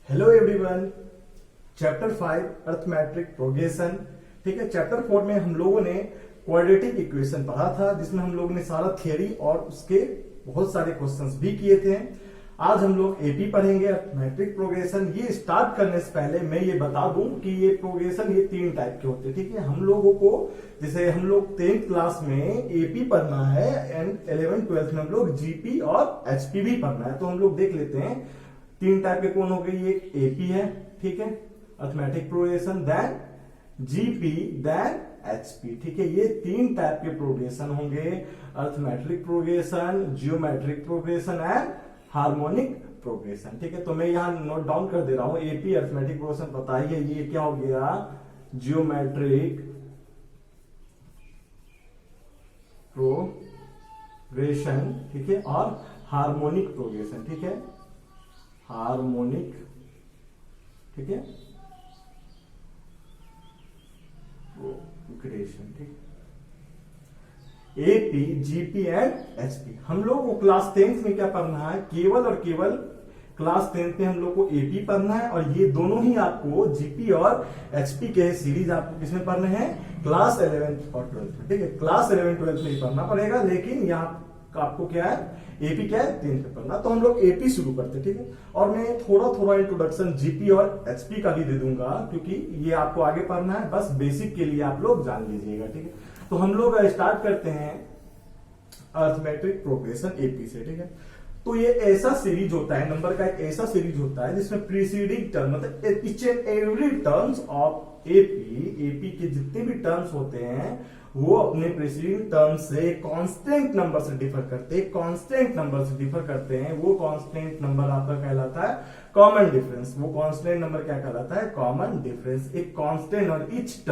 Hello everyone. Chapter 5 arithmetic progression. ठीक है, chapter 4 में हम लोगों ने क्वाड्रेटिक इक्वेशन पढ़ा था, जिसमें हम लोगों ने सारा थियरी और उसके बहुत सारे क्वेश्चंस भी किए थे। आज हम लोग एपी पढ़ेंगे, अर्थमेट्रिक प्रोग्रेशन। ये स्टार्ट करने से पहले मैं ये बता दूं कि ये प्रोग्रेशन ये 3 टाइप के होते हैं। ठीक है, हम लोगों को जैसे हम लोग 10th क्लास में एपी पढ़ना है एंड 11th 12th में हम लोग जीपी और एचपी भी पढ़ना है। तो हम लोग देख लेते हैं 3 टाइप के कौन हो गए। ये एपी है, ठीक है, arithmetic progression, then GP, then HP. ठीक है, ये 3 टाइप के प्रोग्रेशन होंगे, arithmetic progression, geometric progression and harmonic progression. ठीक है, तो मैं यहां नोट डाउन कर दे रहा हूं। एपी अर्थमेटिक प्रोग्रेशन पता ही है, ये क्या हो गया, जियोमेट्रिक प्रोग्रेशन। ठीक है, और हार्मोनिक प्रोग्रेशन। ठीक है, हार्मोनिक, ठीक है, प्रोग्रेशन। ठीक, एपी, जीपी एंड एचपी। हम लोग को क्लास 10th में क्या पढ़ना है, केवल और केवल क्लास 10th में हम लोग को एपी पढ़ना है, और ये दोनों ही आपको जीपी और एचपी के सीरीज आपको किसमें पढ़ने हैं, क्लास 11th और 12th में। ठीक है, क्लास 11th 12th में ही पढ़ना पड़ेगा, लेकिन यहाँ आपको क्या है, एपी क्या है, 10th में पढ़ना। तो हम लोग एपी शुरू करते हैं। ठीक है, और मैं थोड़ा थोड़ा इंट्रोडक्शन जीपी और एचपी का भी दे दूंगा, क्योंकि ये आपको आगे पढ़ना है, बस बेसिक के लिए आप लोग जान लीजिएगा। ठीक है, तो हम लोग स्टार्ट करते हैं अर्थमेट्रिक प्रोग्रेशन एपी से। ठीक है, तो ये ऐसा सीरीज होता है, नंबर का एक ऐसा सीरीज होता है जिसमें प्रीसीडिंग टर्म, मतलब each and every terms of AP के जितने भी टर्म्स होते हैं वो अपने प्रीसीडिंग टर्म से कांस्टेंट नंबर से डिफर करते हैं, कांस्टेंट नंबर से डिफर करते हैं। वो कांस्टेंट नंबर आपका कहलाता है कॉमन डिफरेंस। वो कांस्टेंट नंबर क्या कहलाता है, कॉमन डिफरेंस। एक कांस्टेंट और each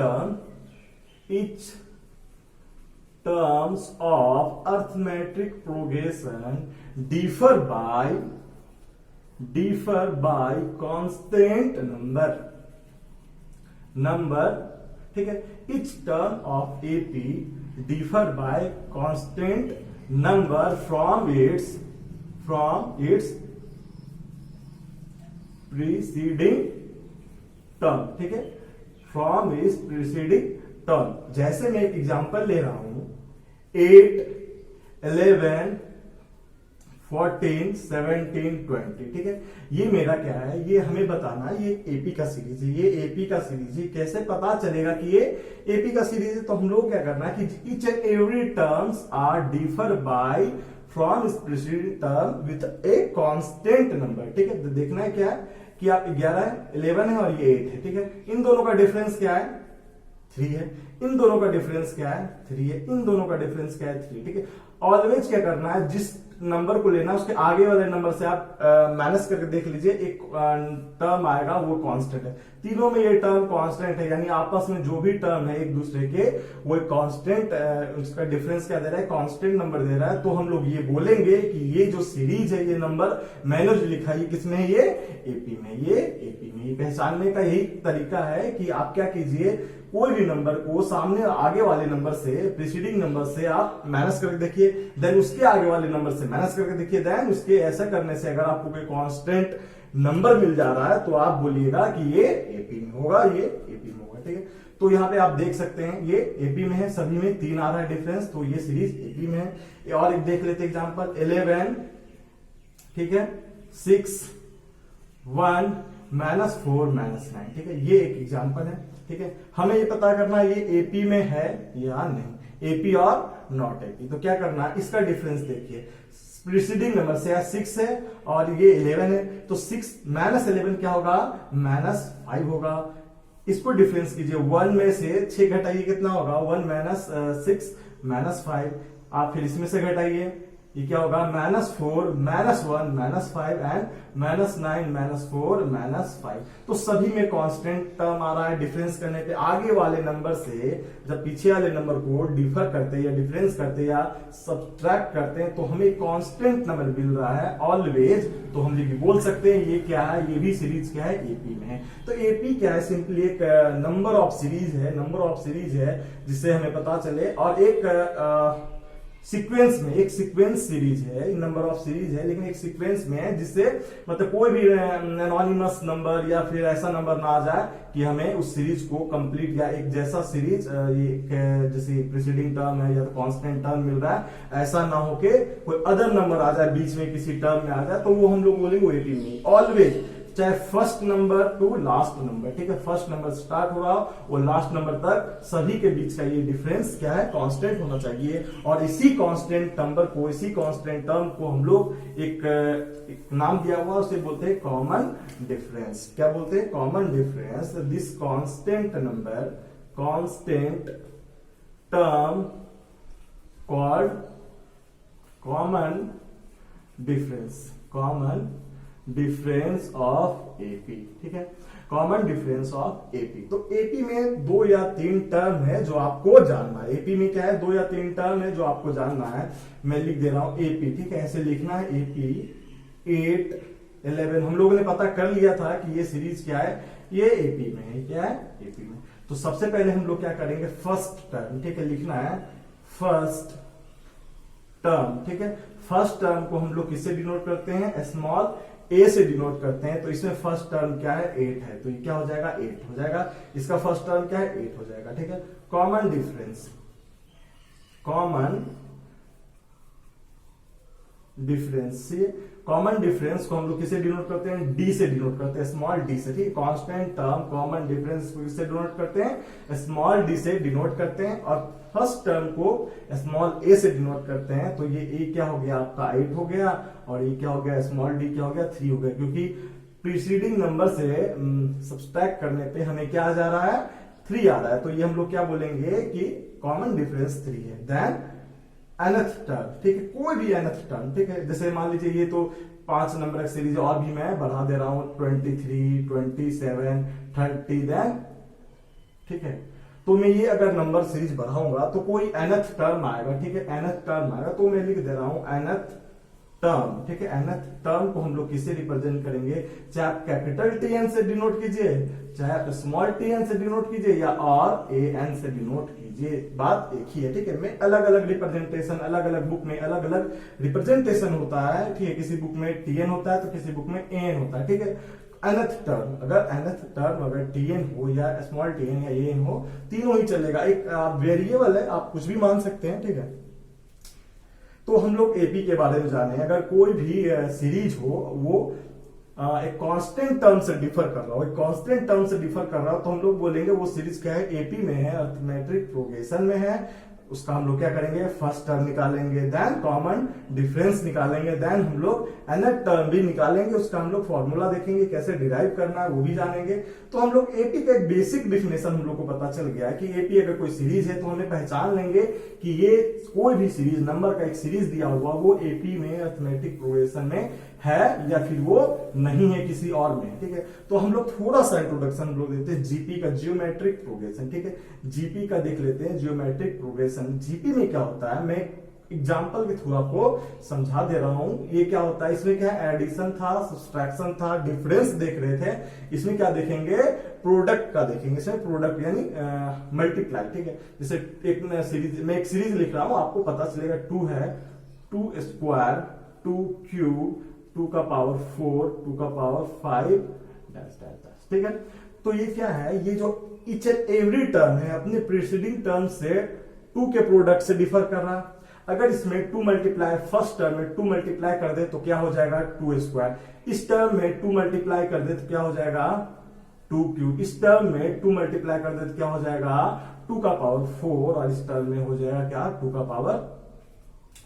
terms of arithmetic progression differ by constant number। ठीक है, each term of AP differ by constant number from its preceding term। ठीक है, from its preceding term। जैसे मैं एक एग्जांपल ले रहा हूं, 8, 11, 14, 17, 20। ठीक है, ये मेरा क्या है, ये हमें बताना है, ये एपी का सीरीज है, ये एपी का सीरीज है। कैसे पता चलेगा कि ये एपी का सीरीज है, तो हम लोग क्या करना है कि each and every terms are differ by from preceding term with a constant number. ठीक है, तो देखना है क्या है कि आप 11 है, 11 है और ये 8 है। ठीक है, इन दोनों का डिफरेंस क्या है, 3 है। इन दोनों का डिफरेंस क्या है, 3 है। इन दोनों का डिफरेंस क्या है, 3। ठीक है, ऑलवेज क्या करना है, जिस नंबर को लेना है उसके आगे वाले नंबर से आप माइनस करके देख लीजिए, एक टर्म आएगा वो कांस्टेंट है। तीनों में ये टर्म कांस्टेंट है, यानी आपस में जो भी टर्म है एक दूसरे के, वो एक कांस्टेंट, उसका डिफरेंस क्या दे रहा है, कांस्टेंट नंबर दे रहा है। तो हम लोग ये बोलेंगे कि ये जो सीरीज है, ये नंबर मैंने जो लिखा है किसमें है, ये एपी में, ये एपी में। पहचानने का यही तरीका है कि आप क्या कीजिए, कोई भी नंबर को सामने आगे वाले नंबर से, प्रीसीडिंग नंबर से आप माइनस करके देखिए, देन उसके आगे वाले नंबर से माइनस करके देखिए, देन उसके ऐसा करने से अगर आपको कोई कांस्टेंट नंबर मिल जा रहा है तो आप बोलिएगा कि ये एपी में होगा, ये एपी में होगा। ठीक है, तो यहाँ पे आप देख सकते हैं ये एपी में है, सभी में 3 आ रहा है डिफरेंस, तो ये सीरीज एपी में है। और एक देख लेते एग्जाम्पल, 11, ठीक है, 6, 1, -4, -9। ठीक है, ये एक एग्जाम्पल है। ठीक है, हमें ये पता करना है ये एपी में है या नहीं, एपी और नॉट एपी। तो क्या करना है, इसका डिफरेंस देखिए, प्रीसीडिंग नंबर से 6 है और ये 11 है, तो 6 -11 क्या होगा, -5 होगा। इसको डिफरेंस कीजिए, 1 में से 6 घटाइए, कितना होगा, 1 - 6 -5। आप फिर इसमें से घटाइए, ये क्या होगा, -4, -1, -5 एंड -9, -4, -5। तो सभी में कांस्टेंट टर्म आ रहा है। डिफरेंस करने पे आगे वाले नंबर से जब पीछे वाले नंबर को डिफर करते हैं या डिफरेंस करते हैं या सब्ट्रैक्ट करते हैं, तो हमें कांस्टेंट नंबर मिल रहा है ऑलवेज। तो हम ये भी बोल सकते हैं ये क्या है, ये भी सीरीज क्या है, एपी में है। तो एपी क्या है, सिंपली एक नंबर ऑफ सीरीज है, नंबर ऑफ सीरीज है जिससे हमें पता चले। और एक सीक्वेंस में, एक सीक्वेंस सीरीज है, नंबर ऑफ सीरीज है, लेकिन एक सीक्वेंस में है, जिससे मतलब कोई भी एनोनिमस नंबर या फिर ऐसा नंबर ना आ जाए कि हमें उस सीरीज को कंप्लीट या एक जैसा सीरीज जैसे प्रीसीडिंग टर्म है या तो कांस्टेंट टर्म मिल रहा है, ऐसा ना हो के कोई अदर नंबर आ जाए बीच में, किसी टर्म में आ जाए, तो वो हम लोग बोलेंगे वो एपी में। ऑलवेज, चाहे first number two last number, ठीक है, फर्स्ट नंबर स्टार्ट हो रहा हो और लास्ट नंबर तक सभी के बीच का ये डिफरेंस क्या है, कांस्टेंट होना चाहिए। और इसी कांस्टेंट नंबर को, इसी कांस्टेंट टर्म को हम लोग एक नाम दिया हुआ, उसे बोलते हैं कॉमन डिफरेंस। क्या बोलते हैं? Common difference. This constant number, constant term called common difference, common difference of AP, ठीक है, कॉमन डिफरेंस ऑफ एपी। तो एपी में 2 या 3 टर्म है जो आपको जानना है। एपी में क्या है? 2 या 3 टर्म है जो आपको जानना है। मैं लिख दे रहा हूं एपी, ठीक है, ऐसे लिखना है एपी 8, 11। हम लोगों ने पता कर लिया था कि ये सीरीज क्या है, ये एपी में है। क्या है? एपी में। तो सबसे पहले हम लोग क्या करेंगे, फर्स्ट टर्म, ठीक है, लिखना है फर्स्ट टर्म, ठीक है। फर्स्ट टर्म को हम लोग किससे डिनोट करते हैं? स्मॉल ए से डिनोट करते हैं। तो इसमें फर्स्ट टर्म क्या है? 8 है, तो ये क्या हो जाएगा? 8 हो जाएगा। इसका फर्स्ट टर्म क्या है? 8 हो जाएगा, ठीक है। Common difference, common difference, common difference को हम लोग किसे डिनोट करते हैं? डी से डिनोट करते हैं, स्मॉल डी से, ठीक है। कांस्टेंट टर्म कॉमन डिफरेंस को किससे डिनोट करते हैं? स्मॉल डी से डिनोट करते हैं। और फर्स्ट टर्म को स्मॉल ए से डिनोट करते हैं। तो ये ए क्या हो गया आपका? 8 हो गया। और ये क्या हो गया? स्मॉल डी क्या हो गया? 3 हो गया, क्योंकि प्रीसीडिंग नंबर से सब्सट्रैक्ट करने पे हमें क्या आ जा रहा है? 3 आ रहा है। तो ये हम लोग क्या बोलेंगे कि कॉमन डिफरेंस 3 है। देन nth टर्म, ठीक है, कोई भी nth टर्म, ठीक है, जैसे मान लीजिए ये तो 5 नंबर की सीरीज, और भी मैं बढ़ा दे रहा हूं 23, 27, 30, देन, ठीक है। तो मैं ये अगर नंबर सीरीज बढ़ाऊंगा तो कोई nth टर्म आएगा, ठीक है, nth टर्म आएगा। तो मैं लिख दे रहा हूं nth टर्म, ठीक है। nth टर्म को हम लोग किससे रिप्रेजेंट करेंगे? चाहे आप कैपिटल टीएन से डिनोट कीजिए, चाहे आप स्मॉल टीएन से डिनोट कीजिए, या और एन से डिनोट कीजिए, बात एक ही है, ठीक है। मैं अलग अलग रिप्रेजेंटेशन, अलग अलग बुक में अलग अलग रिप्रेजेंटेशन होता है, ठीक है। किसी बुक में टीएन होता है तो किसी बुक में एन होता है, ठीक है। nth टर्म, अगर nth टर्म अगर टीएन हो या स्मॉल टीएन या एन हो, तीनों ही चलेगा। एक वेरिएबल है, आप कुछ भी मान सकते हैं, ठीक है। तो हम लोग एपी के बारे में जाने, अगर कोई भी सीरीज हो वो एक कांस्टेंट टर्म से डिफर कर रहा हो, एक कांस्टेंट टर्म से डिफर कर रहा हो, तो हम लोग बोलेंगे वो सीरीज क्या है? एपी में है, अरिथमेटिक प्रोग्रेशन में है। उसका हम लोग क्या करेंगे? फर्स्ट टर्म निकालेंगे, देन कॉमन डिफरेंस निकालेंगे, देन हम लोग nth टर्म भी निकालेंगे। उसका हम लोग फॉर्मूला देखेंगे, कैसे डिराइव करना है वो भी जानेंगे। तो हम लोग एपी का एक बेसिक डिफिनेशन हम लोग को पता चल गया है कि एपी अगर कोई सीरीज है तो हमें पहचान लेंगे कि ये कोई भी सीरीज, नंबर का एक सीरीज दिया हुआ, वो एपी में, अरिथमेटिक प्रोग्रेशन में है या फिर वो नहीं है, किसी और में, ठीक है। तो हम लोग थोड़ा सा इंट्रोडक्शन हम लोग देते हैं जीपी का, जियोमेट्रिक प्रोग्रेशन, ठीक है। जीपी का देख लेते हैं, जियोमेट्रिक प्रोग्रेशन। जीपी में क्या होता है, मैं एग्जाम्पल के थ्रू आपको समझा दे रहा हूं। ये क्या होता है, इसमें क्या है? एडिशन था, सब्सट्रैक्शन था, डिफरेंस देख रहे थे। इसमें क्या देखेंगे? प्रोडक्ट का देखेंगे। इसमें प्रोडक्ट यानी मल्टीप्लाई, ठीक है। जैसे एक सीरीज, मैं एक सीरीज लिख रहा हूं, आपको पता चलेगा 2 है, 2 स्क्वायर, 2 क्यूब, 2 का पावर 4, 2 का पावर 5, ठीक है। तो ये क्या है? ये जो ईच एंड एवरी टर्म है अपने प्रीसीडिंग टर्म से 2 के प्रोडक्ट से डिफर कर रहा है। अगर इसमें 2 मल्टीप्लाई, फर्स्ट टर्म में 2 मल्टीप्लाई कर दे तो क्या हो जाएगा? 2 स्क्वायर। इस टर्म में 2 मल्टीप्लाई कर दे तो क्या हो जाएगा? 2 क्यूब। इस टर्म में 2 मल्टीप्लाई कर दे तो क्या हो जाएगा? 2 का पावर 4। और इस टर्म में हो जाएगा क्या? 2 का पावर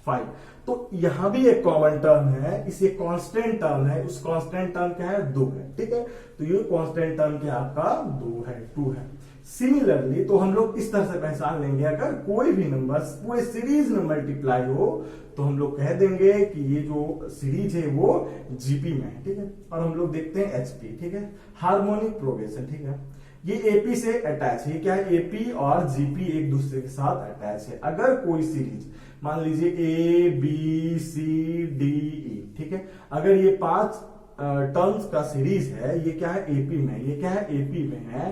5। तो यहां भी एक कॉमन टर्म है, इसे कांस्टेंट टर्म है। उस कांस्टेंट टर्म क्या है? 2 है, ठीक है। तो ये कांस्टेंट टर्म क्या आपका? 2 है, 2 है। सिमिलरली तो हम लोग इस तरह से पहचान लेंगे, अगर कोई भी नंबर पूरे सीरीज में मल्टीप्लाई हो तो हम लोग कह देंगे कि ये जो सीरीज है वो जीपी में है, ठीक है। और हम लोग देखते हैं एचपी, ठीक है, हार्मोनिक प्रोग्रेशन, ठीक है। ये एपी से अटैच है। क्या है? एपी और जीपी एक दूसरे के साथ अटैच है। अगर कोई सीरीज, मान लीजिए A B C D E, ठीक है, अगर ये 5 टर्म्स का सीरीज है, ये क्या है? एपी में। ये क्या है? एपी में है।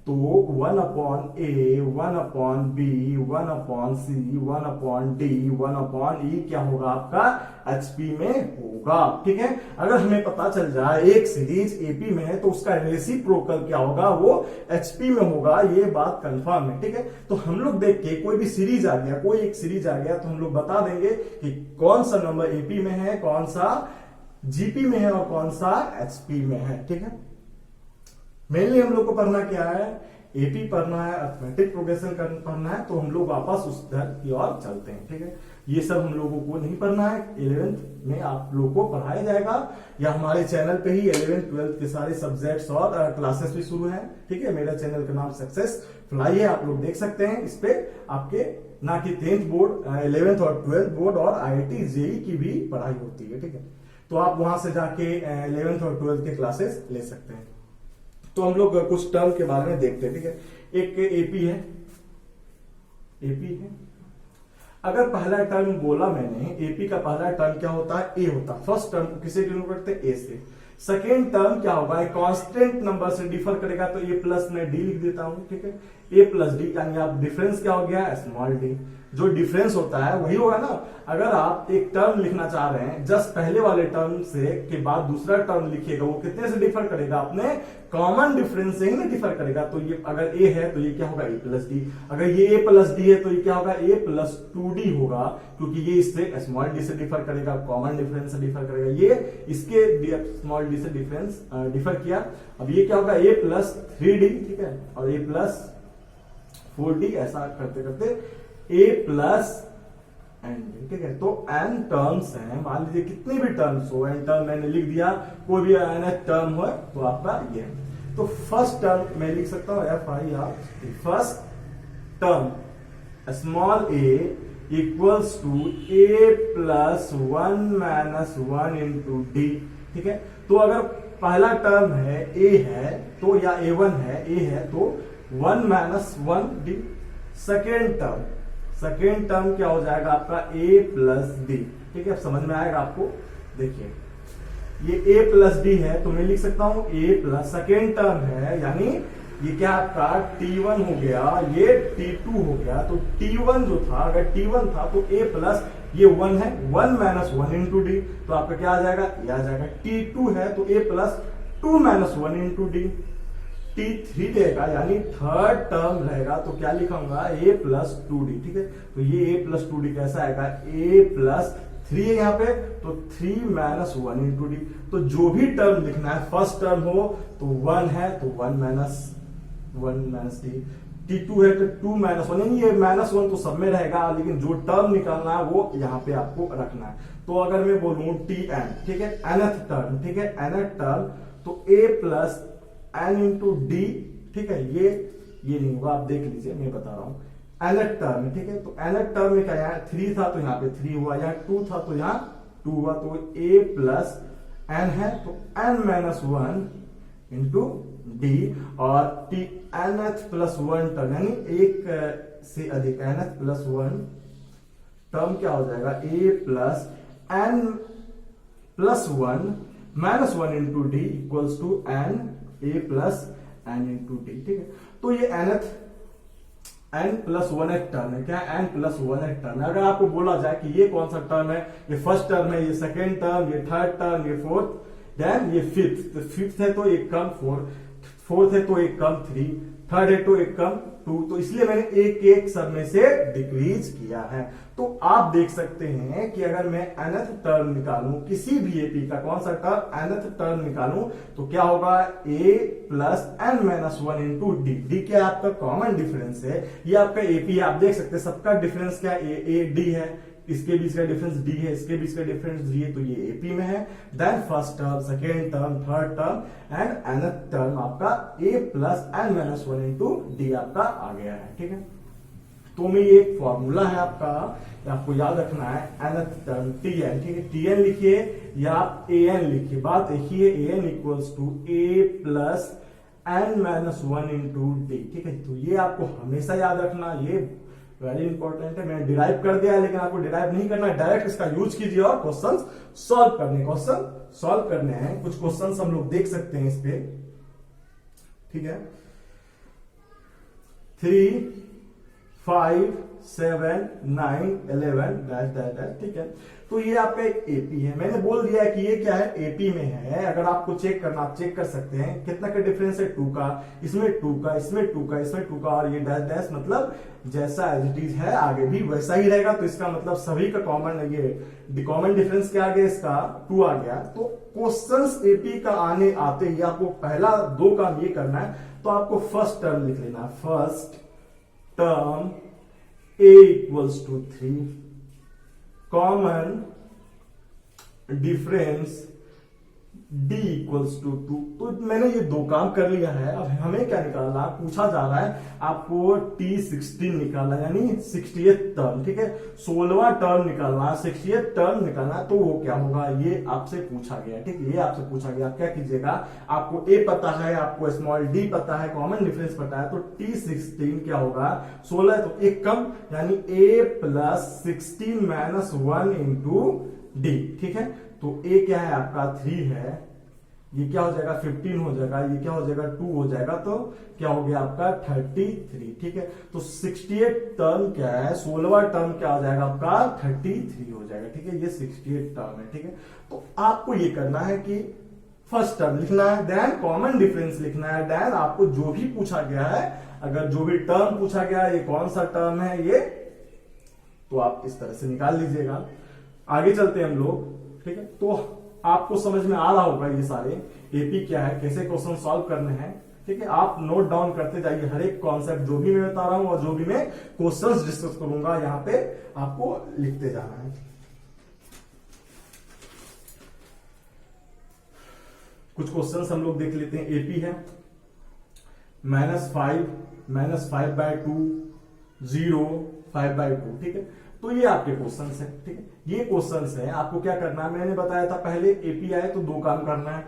तो 1/a, 1/b, 1/c, 1/d, 1/e क्या होगा आपका एचपी में होगा। ठीक है, अगर हमें पता चल जाए एक सीरीज एपी में है तो उसका रेसिप्रोकल क्या होगा, वो एचपी में होगा, ये बात कंफर्म है। ठीक है, तो हम लोग देख के कोई भी सीरीज आ गया, कोई एक सीरीज आ गया तो हम लोग बता देंगे कि कौन सा नंबर एपी में है, कौन सा जीपी में है और कौन सा एचपी में है। ठीक है, मेनली हम लोग को पढ़ना क्या है, एपी पढ़ना है, अर्थमेटिक प्रोग्रेशन पढ़ना है, तो हम लोग वापस उस दर की ओर चलते हैं। ठीक है, ये सब हम लोगों को नहीं पढ़ना है, 11th में आप लोगों को पढ़ाया जाएगा या हमारे चैनल पे ही 11th 12th के सारे सब्जेक्ट्स और क्लासेस भी शुरू हैं। ठीक है, मेरा चैनल का नाम सक्सेस फ्लाई है, आप लोग देख सकते हैं। इस पे आपके ना कि 10th बोर्ड, 11th और 12th बोर्ड और IIT जेई की भी पढ़ाई होती है। ठीक है, तो आप वहां से जाके 11th और 12th के क्लासेस ले सकते हैं। तो हम लोग कुछ टर्म के बारे में देखते हैं। ठीक है, एक एपी है, एपी है। अगर पहला टर्म बोला मैंने, एपी का पहला टर्म क्या होता है, ए होता है। फर्स्ट टर्म को किसे डिनोट करते हैं, ए से। सेकेंड टर्म क्या होगा, एक कांस्टेंट नंबर से डिफर करेगा तो ए प्लस में डी लिख देता हूं। ठीक है, ए प्लस डी, यानी आप डिफरेंस क्या हो गया, स्मॉल डी। जो डिफरेंस होता है वही होगा ना। अगर आप एक टर्म लिखना चाह रहे हैं, जस्ट पहले वाले टर्म से के बाद दूसरा टर्म लिखिएगा, वो कितने से डिफर करेगा, अपने कॉमन डिफरेंस से ही ना डिफर करेगा। तो ये अगर ए है तो ये क्या होगा, ए प्लस डी। अगर ये ए प्लस डी है तो ये क्या होगा, ए प्लस 2d होगा, क्योंकि ये इससे स्मॉल डी से डिफर करेगा, कॉमन डिफरेंस से डिफर करेगा। ये इसके स्मॉल डी से डिफरेंस डिफर किया। अब ये क्या होगा, ए प्लस 3d। ठीक है, और ए प्लस 4d, ऐसा करते करते ए प्लस एन। ठीक है, तो एन टर्म्स हैं, मान लीजिए कितनी भी टर्म्स हो, एन टर्म मैंने लिख दिया, कोई भी एन टर्म हो तो आपका ये है। तो फर्स्ट टर्म मैं लिख सकता हूं FIR, first term small a equals to a plus 1 minus 1 into d. ठीक है, तो अगर पहला टर्म है ए है तो, या A1 है, ए है तो 1 माइनस 1 डी। सेकेंड टर्म क्या हो जाएगा आपका, a प्लस डी। ठीक है, अब समझ में आएगा आपको। देखिए ये a प्लस डी है तो मैं लिख सकता हूं a प्लस, सेकेंड टर्म है यानी ये क्या आपका T1 हो गया, ये T2 हो गया। तो T1 जो था, अगर T1 था तो a प्लस ये 1 है, 1 माइनस 1 इंटू डी, तो आपका क्या आ जाएगा, ये आ जाएगा। T2 है तो a plus 2 minus 1 into D. T3 रहेगा यानी थर्ड टर्म रहेगा तो क्या लिखूंगा, a प्लस 2d। ठीक है, तो ये a प्लस 2d कैसा आएगा, a प्लस 3 है यहाँ पे, तो 3 माइनस 1 इंटू डी। तो जो भी टर्म लिखना है, फर्स्ट टर्म हो तो 1 है तो 1 माइनस डी, T2 है तो 2 माइनस 1, यानी ये माइनस 1 तो सब में रहेगा, लेकिन जो टर्म निकालना है वो यहाँ पे आपको रखना है। तो अगर मैं बोलूं Tn, ठीक है, nth टर्म, ठीक है, nth टर्म, तो a plus n into d. ठीक है, ये नहीं होगा, आप देख लीजिए, मैं बता रहा हूं। nth टर्म, ठीक है, तो nth टर्म में क्या, यहाँ 3 था तो यहाँ पे 3 हुआ, यहाँ 2 था तो यहाँ 2 हुआ, तो a प्लस n है तो n माइनस 1 इंटू डी। और nth प्लस 1 टर्म यानी एक से अधिक, nth प्लस 1 टर्म क्या हो जाएगा, a plus n plus 1 minus 1 into d equals to n a plus n into d. ठीक है, तो ये n प्लस 1th टर्म है, क्या n प्लस 1th टर्म है। अगर आपको बोला जाए कि ये कौन सा टर्म है, ये फर्स्ट टर्म है, ये सेकेंड टर्म, ये थर्ड टर्म, ये फोर्थ, देन ये फिफ्थ। तो फिफ्थ है तो एक कम 4, फोर्थ है तो एक कम 3, थर्ड है तो एक कम 2, तो इसलिए मैंने एक एक सब में से डिक्रीज किया है। तो आप देख सकते हैं कि अगर मैं nth टर्म निकालूं, किसी भी एपी का कौन सा टर्म nth टर्म निकालूं, तो क्या होगा, a plus n minus 1 into D. D क्या आपका कॉमन डिफरेंस है, ये आपका एपी है, आप देख सकते हैं सबका डिफरेंस क्या ए डी है, इसके बीच का डिफरेंस डी है, इसके बीच का डिफरेंस डी है, तो ये एपी में है। Then first term, second term, third term and nth term आपका a plus n minus 1 into d आपका आ गया है। ठीक है, तो में ये एक फॉर्मूला है आपका, आपको याद रखना है, nth टर्म Tn। ठीक है, Tn लिखिए या आप An लिखिए, बात देखिए, An equals to a plus n minus 1 into d. ठीक है, तो ये आपको हमेशा याद रखना, ये वेरी इंपॉर्टेंट है। मैंने डिराइव कर दिया है, लेकिन आपको डिराइव नहीं करना है, डायरेक्ट इसका यूज कीजिए और क्वेश्चन सॉल्व करने हैं। कुछ क्वेश्चन हम लोग देख सकते हैं इस पे। ठीक है, 3 5 7 9 11 डैश डैश डैश, ठीक है। तो ये आपका एक एपी है। मैंने बोल दिया है कि ये क्या है, एपी में है। अगर आपको चेक करना, आप चेक कर सकते हैं कितना का डिफरेंस है, 2 का, इसमें 2 का, इसमें 2 का, इसमें 2 का, और ये डैश डैश मतलब जैसा एज इट इज है आगे भी वैसा ही रहेगा। तो इसका मतलब सभी का कॉमन, ये कॉमन डिफरेंस क्या आ गया, इसका 2 आ गया। तो क्वेश्चंस एपी का आते ही आपको पहला 2 काम ये करना है, तो आपको फर्स्ट टर्म लिख लेना है। First term a equals to 3, common difference d equals to 2। तो मैंने ये 2 काम कर लिया है। अब हमें क्या निकालना, पूछा जा रहा है आपको t16 निकालना, यानी 60th टर्म, ठीक है। 16वां टर्म निकालना, 60th टर्म निकालना। तो वो क्या होगा, ये आपसे पूछा गया, ठीक है। ये आपसे पूछा गया, आप क्या कीजिएगा, आपको a पता है, आपको स्मॉल d पता है, कॉमन डिफरेंस पता है। तो t16 क्या होगा, 16 तो एक कम, यानी a plus 16 minus 1 into d, ठीक है। तो a क्या है आपका 3 है, ये क्या हो जाएगा 15 हो जाएगा, ये क्या हो जाएगा 2 हो जाएगा, तो क्या हो गया आपका 33, ठीक है। तो 68 टर्म क्या है, 16वां टर्म क्या हो जाएगा आपका 33 हो जाएगा, ठीक है। ये 68 टर्म है, ठीक है। तो आपको ये करना है कि फर्स्ट टर्म लिखना है, देन कॉमन डिफरेंस लिखना है, देन आपको जो भी पूछा गया है, अगर जो भी टर्म पूछा गया है, ये कौन सा टर्म है ये, तो आप इस तरह से निकाल लीजिएगा। आगे चलते हैं हम लोग, ठीक है। तो आपको समझ में आ रहा होगा ये सारे एपी क्या है, कैसे क्वेश्चन सॉल्व करने हैं, ठीक है। आप नोट डाउन करते जाइए हर एक कॉन्सेप्ट जो भी मैं बता रहा हूं और जो भी मैं क्वेश्चंस डिस्कस करूंगा, यहां पे आपको लिखते जाना है। कुछ क्वेश्चंस हम लोग देख लेते हैं। एपी है -5/2 0 5/2, ठीक है। तो ये आपके क्वेश्चंस है, ठीक है। ये क्वेश्चंस है, आपको क्या करना है, मैंने बताया था पहले एपी आए तो 2 काम करना है।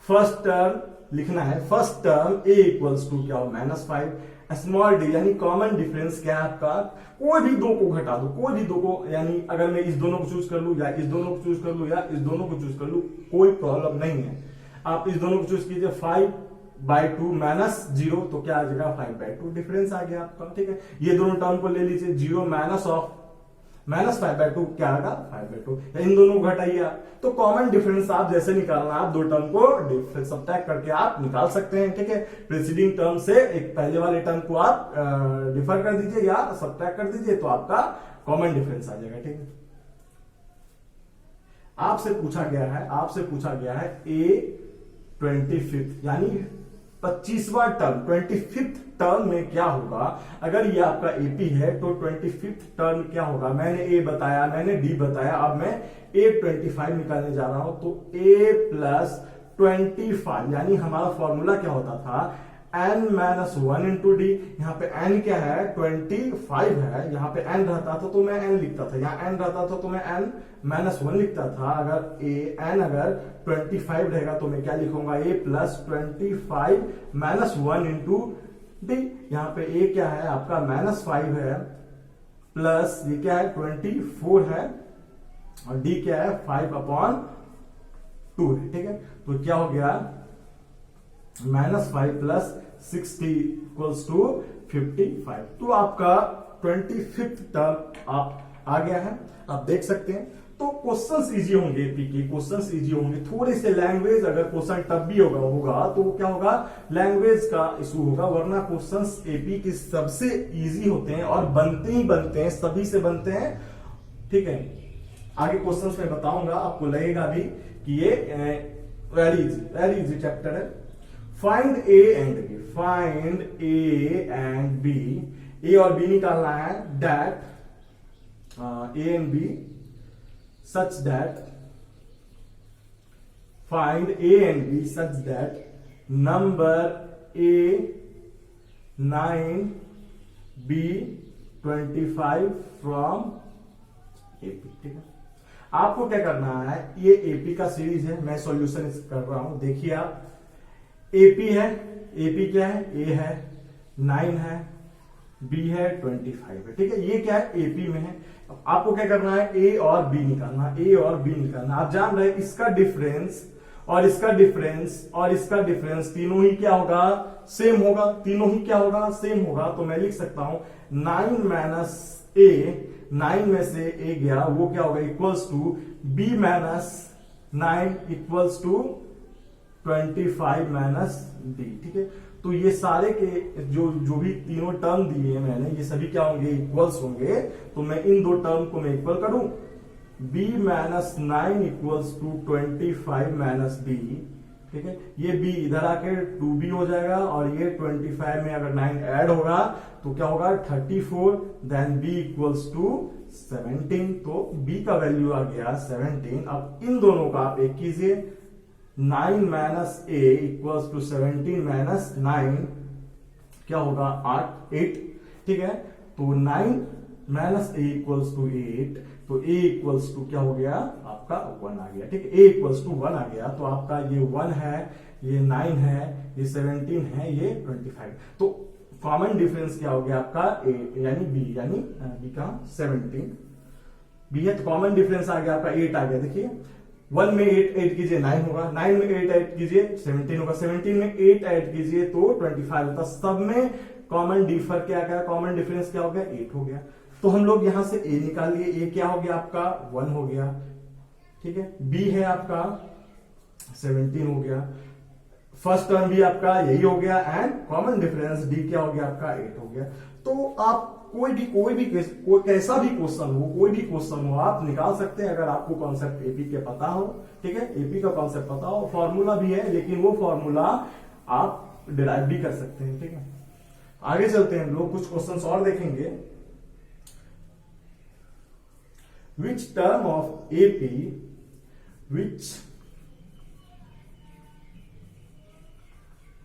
फर्स्ट टर्म लिखना है, first term a equals to क्या हो -5, स्मॉल डी यानी कॉमन डिफरेंस क्या है आपका, कोई भी 2 को घटा दो, कोई भी 2 को, यानी अगर मैं इस दोनों को चूज कर लू, या इस दोनों को चूज कर लू, या इस दोनों को चूज कर लू, कोई प्रॉब्लम नहीं है। आप इस दोनों को चूज कीजिए, 5/2 माइनस 0, तो क्या आ जाएगा 5/2 डिफरेंस आ गया आपका, ठीक है। ये दोनों टर्म को ले लीजिए, 0 माइनस ऑफ -5/2 क्या आएगा 5/2, इन दोनों को घटाइए आप। तो कॉमन डिफरेंस आप जैसे निकालना, आप 2 टर्म को सब्ट्रैक्ट करके आप निकाल सकते हैं, ठीक है। प्रीसीडिंग टर्म से एक पहले वाले टर्म को आप डिफर कर दीजिए या सब्ट्रैक्ट कर दीजिए, तो आपका कॉमन डिफरेंस आ जाएगा, ठीक है। आपसे पूछा गया है a 25th यानी 25वां टर्म, 25th टर्म में क्या होगा। अगर ये आपका एपी है तो 25th टर्म क्या होगा, मैंने ए बताया, मैंने डी बताया, अब मैं a 25 निकालने जा रहा हूं। तो a प्लस 25 यानी हमारा फॉर्मूला क्या होता था, n-1 इंटू डी। यहाँ पे n क्या है 25 है, यहाँ पे n रहता था तो मैं n लिखता था, यहाँ n रहता था तो मैं n-1 लिखता था। अगर n अगर 25 रहेगा तो मैं क्या लिखूंगा, a प्लस 25 -1 इंटू डी। यहाँ पे a क्या है आपका -5 है, प्लस ये क्या है 24 है, और d क्या है 5/2 है, ठीक है। तो क्या हो गया -5 प्लस 60 इक्वल्स टू 55। तो आपका 25th टर्म आप आ गया है, आप देख सकते हैं। तो क्वेश्चंस इजी होंगे, एपी के क्वेश्चंस इजी होंगे। थोड़े से लैंग्वेज अगर क्वेश्चन टफ भी होगा तो क्या होगा, लैंग्वेज का इशू होगा, वरना क्वेश्चंस एपी के सबसे इजी होते हैं और बनते हैं, सभी से बनते हैं, ठीक है। आगे क्वेश्चंस में बताऊंगा, आपको लगेगा भी कि ये वेरी इजी चैप्टर है। Find a and b, a और बी निकालना है, that a and b such that find a and b such that number a 9 b 25 from AP, ठीक है। आपको क्या करना है, ये AP का सीरीज है, मैं सॉल्यूशन कर रहा हूं, देखिए आप। AP है, AP क्या है, A है 9 है, B है 25 है, ठीक है। ये क्या है AP में है। आपको क्या करना है, A और B निकालना, A और B निकालना। आप जान रहे हैं इसका डिफरेंस और इसका डिफरेंस तीनों ही क्या होगा, सेम होगा। तीनों ही क्या होगा, सेम होगा। तो मैं लिख सकता हूं 9 माइनस ए, 9 में से ए गया, वो क्या होगा, equals to b minus 9 equals to 25 minus d. ठीक है, तो ये सारे के जो भी तीनों टर्म दिए मैंने, ये सभी क्या होंगे, इक्वल्स होंगे। तो मैं इन दो टर्म को मैं इक्वल करूं, b minus 9 equals to 25 minus b। ठीक है, ये b इधर आके 2b हो जाएगा, और ये 25 में अगर 9 ऐड होगा तो क्या होगा, 34, देन b इक्वल्स टू 17। तो b का वैल्यू आ गया 17। अब इन दोनों का आप एक कीजिए, 9 minus a equals to 17 minus 9 क्या होगा, 8। ठीक है, तो 9 माइनस ए इक्वल्स टू 8, तो a इक्वल्स टू क्या हो गया, आपका 1 आ गया। ठीक है, a इक्वल्स टू 1 आ गया, तो आपका ये 1 है, ये 9 है, ये 17 है, ये 25। तो कॉमन डिफरेंस क्या हो गया आपका, a यानी b, यानी b का 17 b है, तो कॉमन डिफरेंस आ गया आपका 8 आ गया। देखिए 1 में 8 ऐड कीजिए 9 होगा, 9 में 8 ऐड कीजिए 17 होगा, 17 में 8 ऐड कीजिए तो 25 होता। सब में कॉमन डिफर क्या गया, कॉमन डिफरेंस क्या हो गया, 8 हो गया। तो हम लोग यहां से a निकाल लिए, a क्या हो गया आपका 1 हो गया। ठीक है, b है आपका 17 हो गया, फर्स्ट टर्म भी आपका यही हो गया, एंड कॉमन डिफरेंस d क्या हो गया आपका 8 हो गया। तो आप कोई भी कैसा भी क्वेश्चन हो आप निकाल सकते हैं, अगर आपको कॉन्सेप्ट एपी के पता हो। ठीक है, एपी का कॉन्सेप्ट पता हो, फॉर्मूला भी है, लेकिन वो फॉर्मूला आप डिराइव भी कर सकते हैं। ठीक है, आगे चलते हैं, हम लोग कुछ क्वेश्चंस और देखेंगे। Which term of AP, which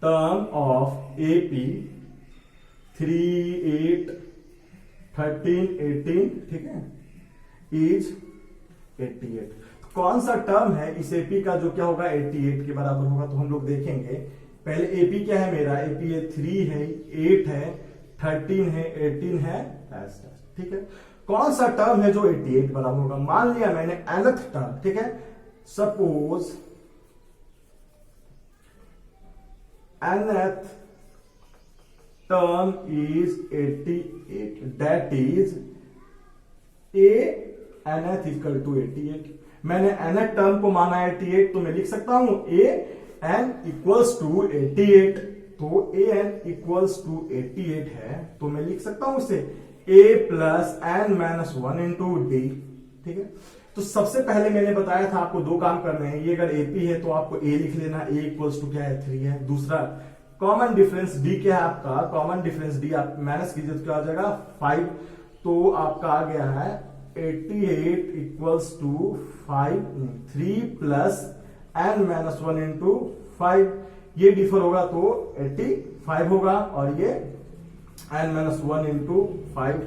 term of AP 3, 8, 13, 18, ठीक है, is 88। कौन सा टर्म है इस एपी का जो क्या होगा 88 के बराबर होगा, तो हम लोग देखेंगे। पहले एपी क्या है मेरा, एपी है 3 है, 8 है, 13 है, 18 है, ठीक है। कौन सा टर्म है जो 88 बराबर होगा, मान लिया मैंने nth टर्म। ठीक है, suppose nth term is 88, that is a nth equal to 88। मैंने nth टर्म को माना 88, तो मैं लिख सकता हूं a n इक्वल्स टू 88। तो a n इक्वल्स टू 88 है, तो मैं लिख सकता हूं इसे a plus n minus 1 into d. ठीक है, तो सबसे पहले मैंने बताया था आपको दो काम करने हैं। ये अगर एपी है तो आपको a लिख लेना, a इक्वल्स टू क्या है 3 है। दूसरा कॉमन डिफरेंस d क्या है आपका, कॉमन डिफरेंस d आप माइनस कीजिए तो क्या आ जाएगा 5। तो आपका आ गया है 88 equals to 5, 3 plus n minus 1 into 5। ये डिफर होगा तो 85 होगा, और ये n माइनस 1 इंटू 5,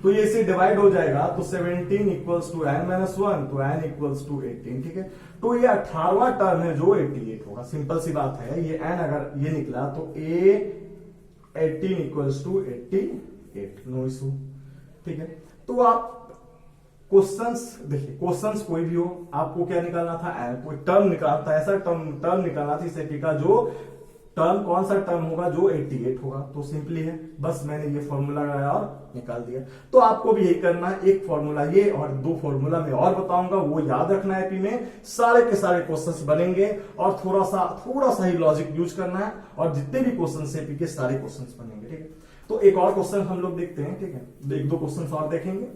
तो ये इसे डिवाइड हो जाएगा, तो 17 इक्वल्स टू n माइनस 1, तो n इक्वल्स टू 18। ठीक है, तो ये 18वां टर्म है जो 88 होगा। सिंपल सी बात है, ये n अगर ये निकला तो a 18 equals to 88, no issue. ठीक है, तो आप क्वेश्चंस देखिए, क्वेश्चंस कोई भी हो, आपको क्या निकालना था, कोई टर्म निकालना था, ऐसा टर्म निकालना था इस एपी का जो टर्म, कौन सा टर्म होगा जो 88 होगा। तो सिंपली है, बस मैंने ये फॉर्मूला लगाया और निकाल दिया। तो आपको भी यही करना है, एक फॉर्मूला ये और दो फॉर्मूला मैं और बताऊंगा, वो याद रखना है। एपी में सारे के सारे क्वेश्चंस बनेंगे, और थोड़ा सा ही लॉजिक यूज करना है, और जितने भी क्वेश्चन एपी के सारे क्वेश्चंस बनेंगे। ठीक है, तो एक और क्वेश्चन हम लोग देखते हैं। ठीक है, एक दो क्वेश्चन और देखेंगे।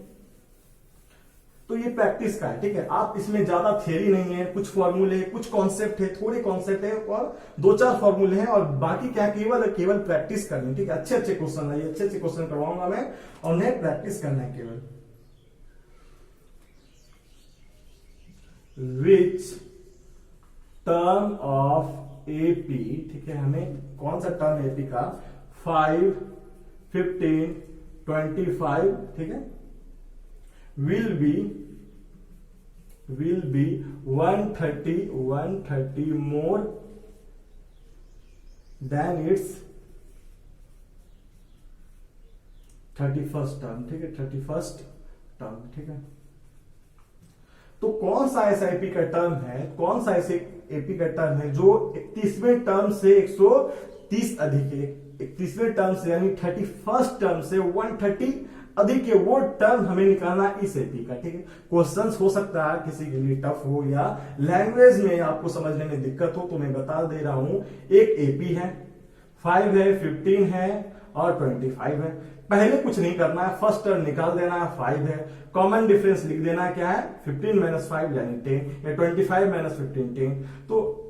तो ये प्रैक्टिस का है। ठीक है, आप इसमें ज्यादा थ्योरी नहीं है, कुछ फॉर्मूले, कुछ कॉन्सेप्ट है, थोड़े कॉन्सेप्ट है, और 2-4 फॉर्मूले हैं, और बाकी क्या केवल प्रैक्टिस करनी। ठीक है, अच्छे क्वेश्चन है, अच्छे क्वेश्चन करवाऊंगा मैं, और उन्हें प्रैक्टिस करना है केवल। विच टर्म ऑफ एपी, ठीक है, हमें कौन सा टर्म एपी का 5, 15, 25, ठीक है, will be 130 more than its 31st term. ठीक है, 31st टर्म। ठीक है, तो कौन सा ऐसा एपी का टर्म है, कौन सा ऐसे एपी का टर्म है जो 31वें टर्म से 130 अधिक है, 31वें टर्म से यानी 31st टर्म से 130 अधिक है, वो टर्म हमें निकालना है इस एपी का। ठीक है, क्वेश्चंस हो सकता है किसी के लिए टफ हो या लैंग्वेज में आपको समझने में दिक्कत हो, तो मैं बता दे रहा हूं। एक एपी है, 5 है, 15 है और 25 है। पहले कुछ नहीं करना है, फर्स्ट टर्म निकाल देना है, 5 है, कॉमन डिफरेंस लिख देना है, क्या है 15 माइनस 5 यानी 10 या 25 माइनस 15 10। तो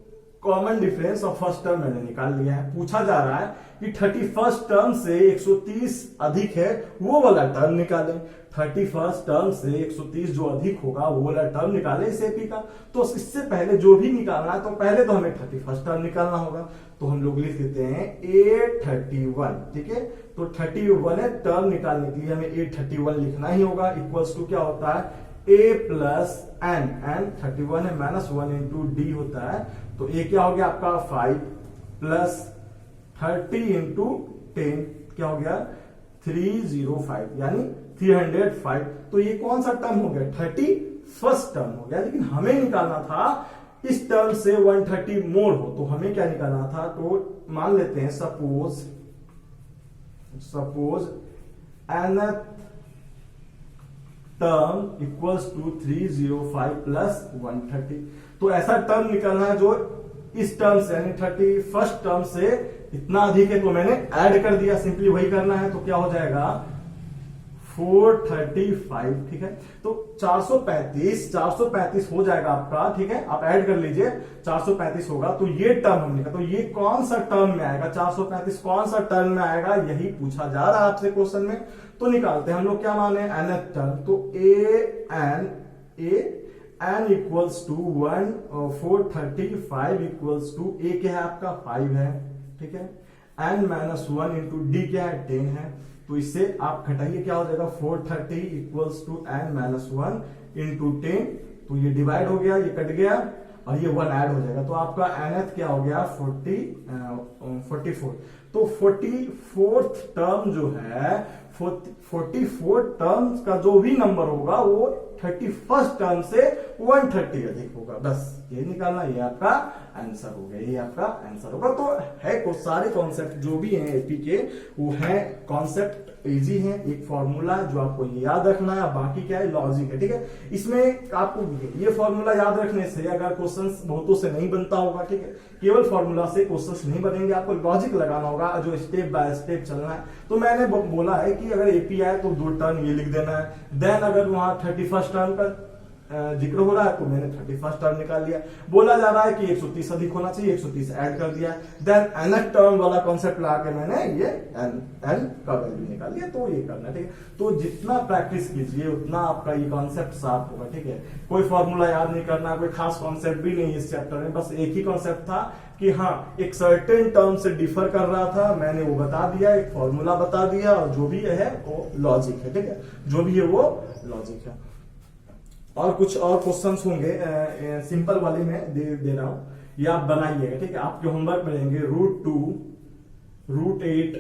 कॉमन डिफरेंस और फर्स्ट टर्म मैंने निकाल लिया है। पूछा जा रहा है कि 31st टर्म से 130 अधिक है वो वाला टर्म निकालें। 31st टर्म से 130 जो अधिक होगा वो वाला टर्म निकालें इस एपी का। तो इससे पहले जो भी निकालना है तो पहले तो हमें 31st टर्म निकालना होगा। तो हम लोग लिख देते हैं A31। ठीक है, तो 31 टर्म निकालने के लिए हमें A31 लिखना ही होगा। इक्वल्स टू क्या होता है A प्लस एन, एन 31 है, माइनस 1 इंटू डी होता है। तो A क्या हो गया आपका 5 प्लस 30 इंटू 10 क्या हो गया 305 यानी 305। तो ये कौन सा टर्म हो गया 31st टर्म हो गया। लेकिन हमें निकालना था इस टर्म से 130 मोर हो, तो हमें क्या निकालना था, तो मान लेते हैं suppose nth term equals to 305 plus 130। तो ऐसा टर्म निकालना है जो इस टर्म से यानी 31st टर्म से इतना अधिक है, तो मैंने ऐड कर दिया, सिंपली वही करना है। तो क्या हो जाएगा 435। ठीक है, तो 435 हो जाएगा आपका। ठीक है, आप ऐड कर लीजिए, 435 होगा। तो ये टर्म हमने कहा, तो ये कौन सा टर्म में आएगा 435 कौन सा टर्म में आएगा, यही पूछा जा रहा है आपसे क्वेश्चन में। तो निकालते हैं हम लोग, क्या माने nth टर्म। तो N equals to 435 equals to A क्या है आपका 5 है। ठीक है, n माइनस 1 इंटू डी क्या है 10 है। तो इससे आप घटाइए, क्या हो जाएगा 430 equals to n minus 1 into 10। तो ये डिवाइड हो गया, ये कट गया और ये 1 ऐड हो जाएगा। तो आपका nth क्या हो गया 44। तो 44th टर्म जो है 44 टर्म्स का जो भी नंबर होगा वो 31st टर्म से 130 अधिक होगा। बस ये निकालना, ये आपका आंसर हो गया, ये आपका आंसर होगा। तो है को सारे कॉन्सेप्ट जो भी हैं एपी के वो है कॉन्सेप्ट इजी है। एक फॉर्मूला जो आपको याद रखना है, बाकी क्या है लॉजिक है। ठीक है, इसमें आपको ये फॉर्मूला याद रखने से अगर क्वेश्चंस बहुतों से नहीं बनता होगा, ठीक है, केवल फॉर्मूला से क्वेश्चंस नहीं बनेंगे, आपको लॉजिक लगाना होगा जो स्टेप बाय स्टेप चलना है। तो मैंने बोला है कि अगर एपी आए तो 2 टर्म ये लिख देना है। देन अगर वहां 31st टर्म का जिक्र हो रहा है तो मैंने 31st टर्म निकाल लिया। बोला जा रहा है कि 130 अधिक होना चाहिए, 130 ऐड कर दिया। देन nth टर्म वाला कॉन्सेप्ट लगा के मैंने ये n का वैल्यू निकाल लिया। तो ये करना, ठीक है। तो जितना प्रैक्टिस कीजिए उतना आपका ये कॉन्सेप्ट साफ होगा। ठीक है, कोई फॉर्मूला याद नहीं करना, कोई खास कॉन्सेप्ट भी नहीं इस चैप्टर में, बस एक ही कॉन्सेप्ट था कि हाँ एक सर्टेन टर्म से डिफर कर रहा था, मैंने वो बता दिया, एक फॉर्मूला बता दिया और जो भी है वो लॉजिक है। ठीक है, जो भी है वो लॉजिक है। और कुछ और क्वेश्चंस होंगे सिंपल वाले में दे रहा हूं, ये आप बनाइएगा। ठीक है, आपके होमवर्क में रहेंगे √2, √8,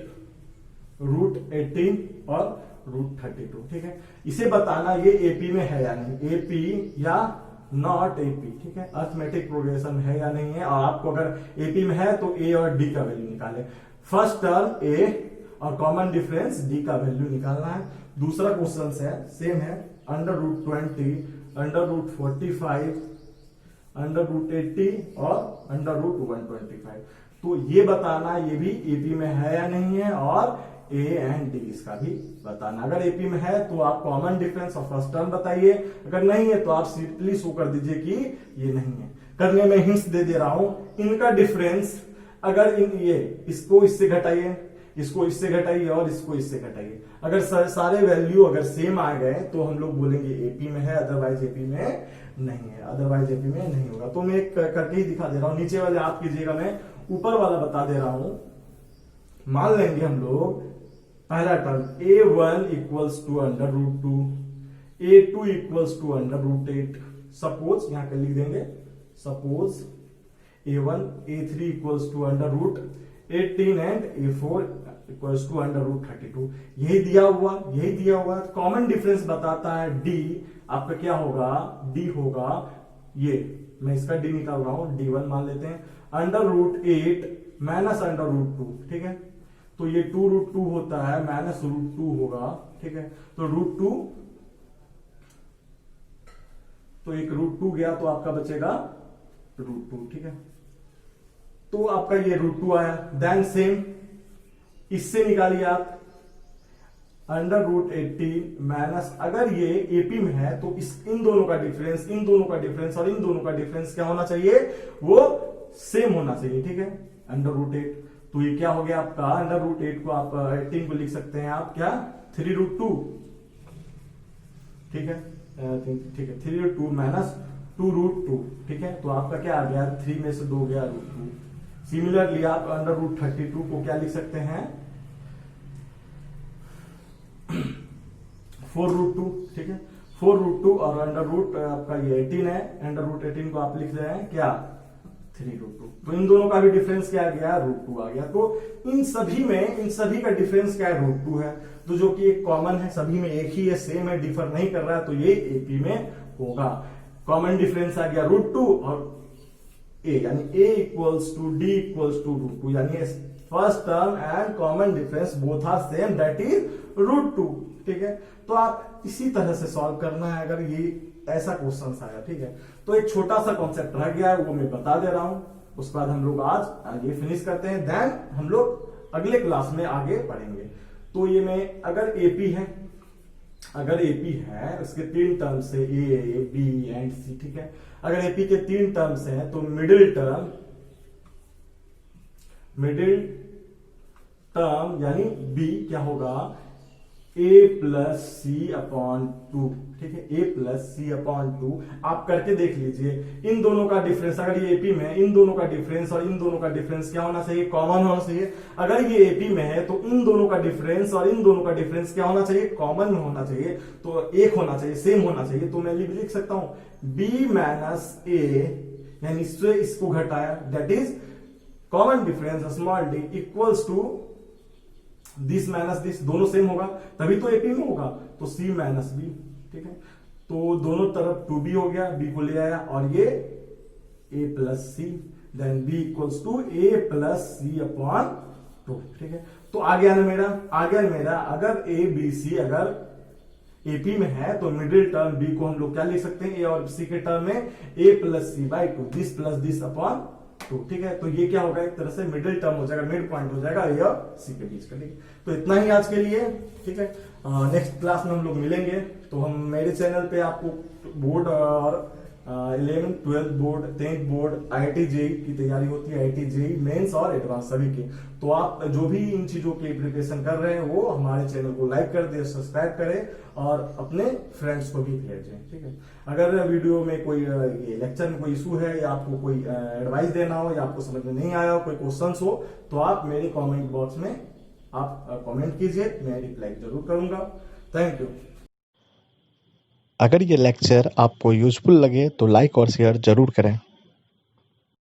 √18 और √32। ठीक है, इसे बताना ये एपी में है या नहीं, एपी या नॉट एपी। ठीक है, अर्थमेटिक प्रोग्रेशन है या नहीं है। और आपको अगर एपी में है तो ए और डी का वैल्यू निकाले। फर्स्ट टर्म ए और कॉमन डिफरेंस डी का वैल्यू निकालना है। दूसरा क्वेश्चन है सेम है, √20, √45, √80 और √125। तो ये बताना ये भी एपी में है या नहीं है, और ए एंड डी इसका भी बताना। अगर एपी में है तो आप कॉमन डिफरेंस और फर्स्ट टर्म बताइए, अगर नहीं है तो आप सिंपली शो कर दीजिए कि ये नहीं है। करने में हिंट्स दे दे रहा हूं, इनका डिफरेंस अगर ये इसको इससे घटाइए, इसको इससे घटाइए और इसको इससे घटाइए, अगर सारे वैल्यू अगर सेम आ गए तो हम लोग बोलेंगे एपी में है, अदरवाइज एपी में नहीं है, अदरवाइज एपी में नहीं होगा। तो मैं एक करके ही दिखा दे रहा हूं, नीचे वाले आप कीजिएगा, मैं ऊपर वाला बता दे रहा हूं। मान लेंगे हम लोग पहला term A1 equals to √2, A2 equals to √8। Suppose यहां पे लिख देंगे, suppose A1 A3 equals to √18 and A4 equals to √32। यही दिया हुआ कॉमन डिफरेंस बताता है डी। आपका क्या होगा, डी होगा ये, मैं इसका डी निकाल रहा हूं, D1 मान लेते हैं, √8 माइनस √2। ठीक है, तो ये 2√2 होता है माइनस √2 होगा। ठीक है, तो √2, तो एक √2 गया तो आपका बचेगा √2। ठीक है, तो आपका ये √2 आया। देन सेम इससे निकालिए आप √18 माइनस, अगर ये एपी में है तो इन दोनों का डिफरेंस, इन दोनों का डिफरेंस और इन दोनों का डिफरेंस क्या होना चाहिए, वो सेम होना चाहिए। ठीक है, √8, तो ये क्या हो गया आपका, √8 को आप 18 को लिख सकते हैं आप क्या, 3√2। ठीक है, ठीक है, 3√2 माइनस 2√2। ठीक है, तो आपका क्या आ गया, 3 में से 2 गया √2। सिमिलरली आप √32 को क्या लिख सकते हैं, 4√2। ठीक है, 4√2 और आपका ये 18 है, √18 को आप लिख रहे हैं क्या, 3√2। तो इन दोनों का भी डिफरेंस क्या आ गया, √2 आ गया। तो इन सभी का डिफरेंस क्या है, √2 है। तो जो कि एक कॉमन है, सभी में एक ही है, सेम है, डिफर नहीं कर रहा है, तो ये एपी में होगा। कॉमन डिफरेंस आ गया √2 और ए, यानी a equals to d equals to √2, यानी first term and common difference both are same, that is √2। ठीक है, तो आप इसी तरह से सॉल्व करना है अगर ये ऐसा क्वेश्चन आया। ठीक है, तो एक छोटा सा कॉन्सेप्ट रह गया है, वो मैं बता दे रहा हूं, उसके बाद हम लोग आज आगे फिनिश करते हैं, देन हम लोग अगले क्लास में आगे पढ़ेंगे। तो ये में अगर एपी है उसके 3 टर्म्स है, ए बी एंड सी। ठीक है, अगर एपी के 3 टर्म्स हैं तो मिडिल टर्म यानी बी क्या होगा, a+c/2। ठीक है, a+c/2 आप करके देख लीजिए। इन दोनों का डिफरेंस, अगर ये एपी में है, इन दोनों का डिफरेंस और इन दोनों का डिफरेंस क्या होना चाहिए, कॉमन होना चाहिए। अगर ये एपी में है तो इन दोनों का डिफरेंस और इन दोनों का डिफरेंस क्या होना चाहिए, कॉमन में होना चाहिए, तो एक होना चाहिए, सेम होना चाहिए। तो मैं लिख सकता हूं b - a, यानी इससे इसको घटाया, that is common difference small d equals to this minus this, दोनों सेम होगा तभी तो एपी में होगा, तो c - b। ठीक है, तो दोनों तरफ 2b हो गया, b को ले आया और ये a+c, then b equals to a+c/2। ठीक है, तो आ गया ना मेरा, अगर a b c अगर एपी में है तो मिडिल टर्म b को हम लोग क्या लिख सकते हैं, a और c के टर्म में a+c/2, दिस प्लस दिस/2। ठीक है, तो ये क्या होगा, एक तरह से मिडिल टर्म हो जाएगा, मिड पॉइंट हो जाएगा ए और सी के बीच का। ठीक है, तो इतना ही आज के लिए। ठीक है, नेक्स्ट क्लास में हम लोग मिलेंगे। तो हम मेरे चैनल पे आपको बोर्ड और 11th 12th board 10th board IIT JEE की तैयारी होती है, IIT JEE मेंस और एडवांस सभी की। तो आप जो भी इन चीजों की प्रिपरेशन कर रहे हैं वो हमारे चैनल को लाइक कर दे, सब्सक्राइब करें और अपने फ्रेंड्स को भी भेजें। ठीक है, अगर वीडियो में कोई लेक्चर में कोई इशू है या आपको कोई एडवाइस देना हो या आपको समझ में नहीं आया हो, कोई क्वेश्चंस हो, तो आप मेरे कमेंट बॉक्स में आप कमेंट कीजिए, मैं रिप्लाई जरूर करूंगा। Thank you. अगर ये लेक्चर आपको यूजफुल लगे तो लाइक और शेयर जरूर करें।